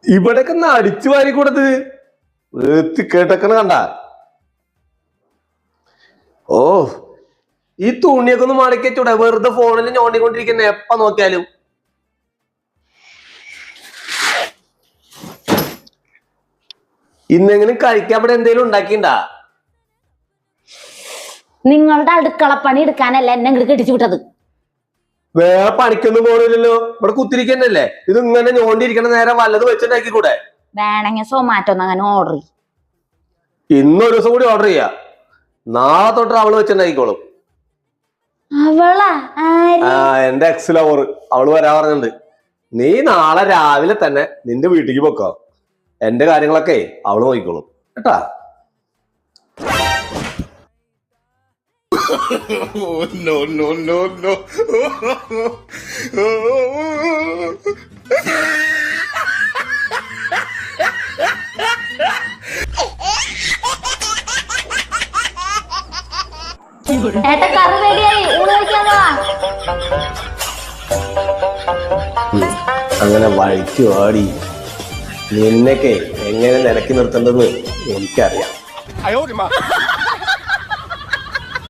ഇവിടെയൊക്കെ ഒന്ന് അടിച്ചു വാരി കൂടത് കേട്ടക്കണ കണ്ട. ഓ ഈ തുണിയൊക്കെ ഒന്ന് മടക്കിച്ചൂടെ? വെറുതെ ഫോണിൽ ഞോണ്ടിക്കൊണ്ടിരിക്കുന്ന എപ്പ നോക്കിയാലും. ഇന്നെങ്കിലും കഴിക്കാൻ ഇവിടെ എന്തെങ്കിലും ഉണ്ടാക്കിണ്ടാ? നിങ്ങളുടെ അടുക്കളപ്പണി എടുക്കാനല്ല എന്നെ ഇങ്ങോട്ട് കെട്ടിച്ചു വിട്ടത്. വേറെ പണിക്കൊന്നും പോണില്ലല്ലോ, ഇവിടെ കുത്തിരിക്കന്നല്ലേ. ഇത് ഇങ്ങനെ ഞോണ്ടിരിക്കണ നേരം വല്ലത് വെച്ചിട്ടുണ്ടാക്കി കൂടെ? വേണമെങ്കിൽ സൊമാറ്റോ അങ്ങനെ ഓർഡർ ചെയ്യും. ഇന്നൊരു ദിവസം കൂടി ഓർഡർ ചെയ്യാ. നാളെ തൊട്ട് അവള് വെച്ചിട്ടുണ്ടായിക്കോളും. അവളാ? എന്റെ എക്സ് ലവർ, അവള് വരാ പറഞ്ഞിട്ടുണ്ട്. നീ നാളെ രാവിലെ തന്നെ നിന്റെ വീട്ടിലേക്ക് പൊക്കോ. എന്റെ കാര്യങ്ങളൊക്കെ അവള് നോക്കിക്കോളും കേട്ടാ. No, no, no, no. ഏട്ടാ കറി റെഡിയായി, ഊണ് കഴിക്കാൻ വാ. അങ്ങനെ വഴിക്ക് ഓടി നിന്നൊക്കെ എങ്ങനെ നിലക്കി നിർത്തേണ്ടതെന്ന് എനിക്കറിയാം.